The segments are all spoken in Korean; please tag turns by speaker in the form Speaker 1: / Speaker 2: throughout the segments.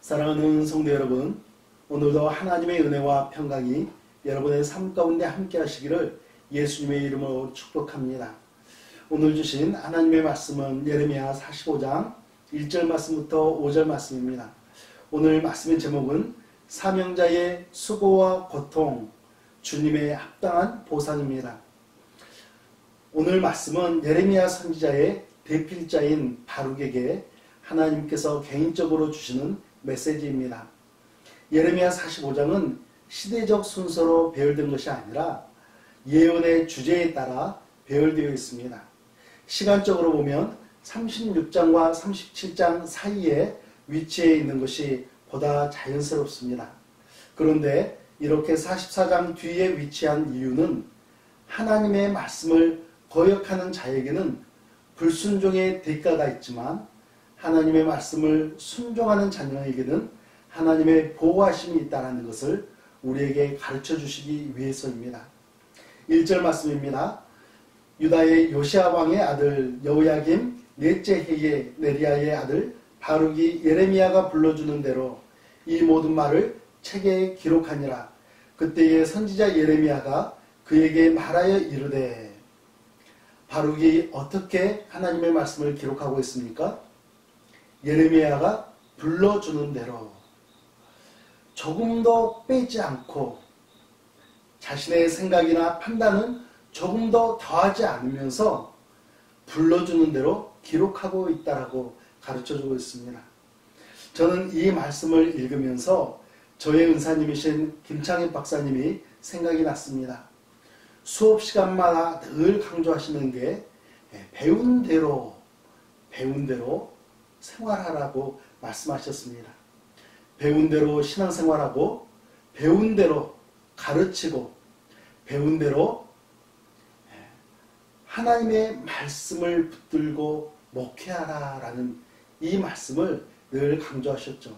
Speaker 1: 사랑하는 성도 여러분, 오늘도 하나님의 은혜와 평강이 여러분의 삶 가운데 함께 하시기를 예수님의 이름으로 축복합니다. 오늘 주신 하나님의 말씀은 예레미야 45장 1절 말씀부터 5절 말씀입니다. 오늘 말씀의 제목은 사명자의 수고와 고통, 주님의 합당한 보상입니다. 오늘 말씀은 예레미야 선지자의 대필자인 바룩에게 하나님께서 개인적으로 주시는 메시지입니다. 예레미야 45장은 시대적 순서로 배열된 것이 아니라 예언의 주제에 따라 배열되어 있습니다. 시간적으로 보면 36장과 37장 사이에 위치해 있는 것이 보다 자연스럽습니다. 그런데 이렇게 44장 뒤에 위치한 이유는 하나님의 말씀을 거역하는 자에게는 불순종의 대가가 있지만 하나님의 말씀을 순종하는 자녀에게는 하나님의 보호하심이 있다는 것을 우리에게 가르쳐 주시기 위해서입니다. 1절 말씀입니다. 유다의 요시야 왕의 아들 여호야김 넷째 해에 네리야의 아들 바룩이 예레미야가 불러주는 대로 이 모든 말을 책에 기록하니라. 그때의 선지자 예레미야가 그에게 말하여 이르되. 바룩이 어떻게 하나님의 말씀을 기록하고 있습니까? 예레미야가 불러주는 대로 조금도 빼지 않고 자신의 생각이나 판단은 조금 더 더하지 않으면서 불러주는 대로 기록하고 있다라고 가르쳐주고 있습니다. 저는 이 말씀을 읽으면서 저의 은사님이신 김창희 박사님이 생각이 났습니다. 수업 시간마다 늘 강조하시는 게 배운 대로 생활하라고 말씀하셨습니다. 배운 대로 신앙생활하고 배운 대로 가르치고 배운 대로 하나님의 말씀을 붙들고 목회하라라는 이 말씀을 늘 강조하셨죠.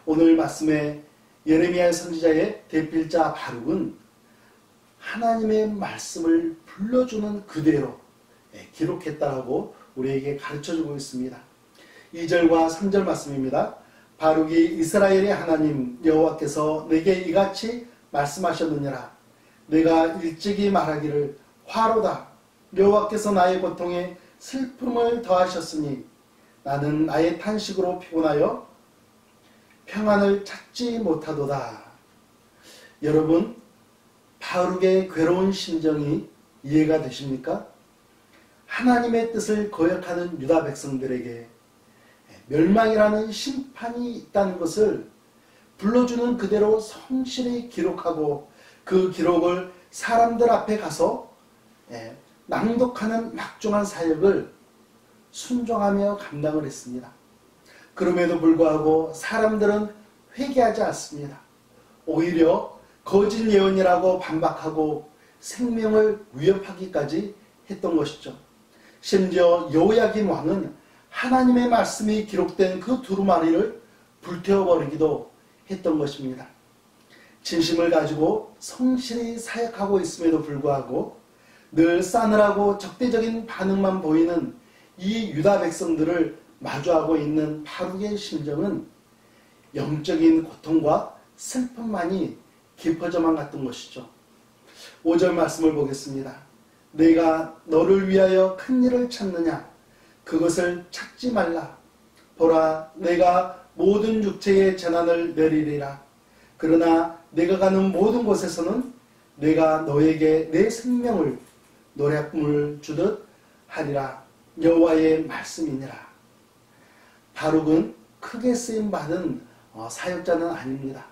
Speaker 1: 오늘 말씀에 예레미야 선지자의 대필자 바룩은 하나님의 말씀을 불러주는 그대로 기록했다라고 우리에게 가르쳐주고 있습니다. 2절과 3절 말씀입니다. 바룩이 이스라엘의 하나님 여호와께서 내게 이같이 말씀하셨느니라. 내가 일찍이 말하기를 화로다. 여호와께서 나의 고통에 슬픔을 더하셨으니 나는 나의 탄식으로 피곤하여 평안을 찾지 못하도다. 여러분, 바룩의 괴로운 심정이 이해가 되십니까? 하나님의 뜻을 거역하는 유다 백성들에게 멸망이라는 심판이 있다는 것을 불러주는 그대로 성실히 기록하고 그 기록을 사람들 앞에 가서 낭독하는 막중한 사역을 순종하며 감당을 했습니다. 그럼에도 불구하고 사람들은 회개하지 않습니다. 오히려 거짓 예언이라고 반박하고 생명을 위협하기까지 했던 것이죠. 심지어 여호야김 왕은 하나님의 말씀이 기록된 그 두루마리를 불태워버리기도 했던 것입니다. 진심을 가지고 성실히 사역하고 있음에도 불구하고 늘 싸늘하고 적대적인 반응만 보이는 이 유다 백성들을 마주하고 있는 바룩의 심정은 영적인 고통과 슬픔만이 깊어져만 갔던 것이죠. 5절 말씀을 보겠습니다. 내가 너를 위하여 큰 일을 찾느냐? 그것을 찾지 말라. 보라, 내가 모든 육체의 재난을 내리리라. 그러나 내가 가는 모든 곳에서는 내가 너에게 내 생명을 노략물을 주듯 하리라. 여호와의 말씀이니라. 바룩은 크게 쓰임받은 사역자는 아닙니다.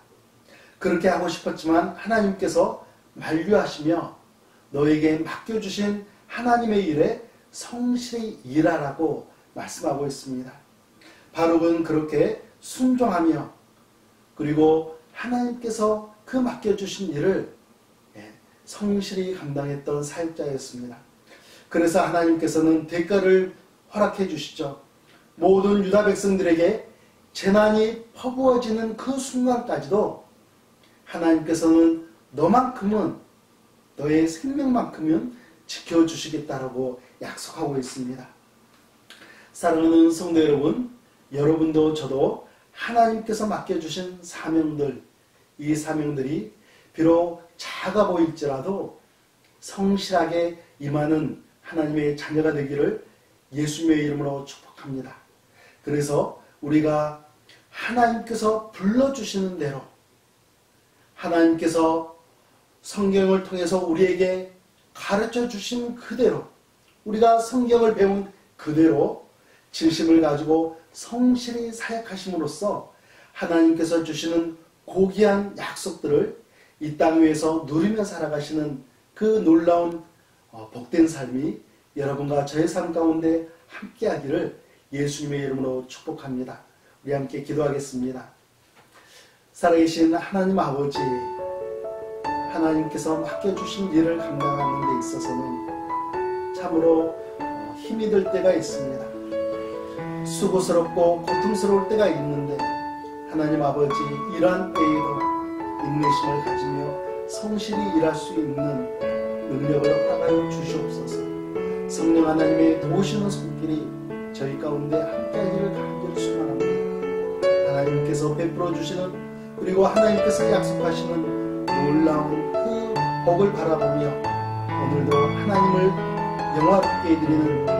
Speaker 1: 그렇게 하고 싶었지만 하나님께서 만류하시며 너에게 맡겨주신 하나님의 일에 성실히 일하라고 말씀하고 있습니다. 바룩은 그렇게 순종하며 그리고 하나님께서 그 맡겨주신 일을 성실히 감당했던 사역자였습니다. 그래서 하나님께서는 대가를 허락해 주시죠. 모든 유다 백성들에게 재난이 퍼부어지는 그 순간까지도 하나님께서는 너만큼은 너의 생명만큼은 지켜주시겠다라고 약속하고 있습니다. 사랑하는 성도 여러분, 여러분도 저도 하나님께서 맡겨주신 사명들, 이 사명들이 비록 작아 보일지라도 성실하게 임하는 하나님의 자녀가 되기를 예수님의 이름으로 축복합니다. 그래서 우리가 하나님께서 불러주시는 대로, 하나님께서 성경을 통해서 우리에게 가르쳐 주신 그대로, 우리가 성경을 배운 그대로 진심을 가지고 성실히 사역하심으로써 하나님께서 주시는 고귀한 약속들을 이 땅 위에서 누리며 살아가시는 그 놀라운 복된 삶이 여러분과 저의 삶 가운데 함께하기를 예수님의 이름으로 축복합니다. 우리 함께 기도하겠습니다. 살아계신 하나님 아버지, 하나님께서 맡겨주신 일을 감당하는 데 있어서는 참으로 힘이 들 때가 있습니다. 수고스럽고 고통스러울 때가 있는데 하나님 아버지, 이러한 때에도 인내심을 가지며 성실히 일할 수 있는 능력을 허락하여 주시옵소서. 성령 하나님의 도우시는 손길이 저희 가운데 함께하기를 간절히 소망합니다. 하나님께서 베풀어 주시는, 그리고 하나님께서 약속하시는 놀라운 그 복을 바라보며 오늘도 하나님을 영화롭게 해드리는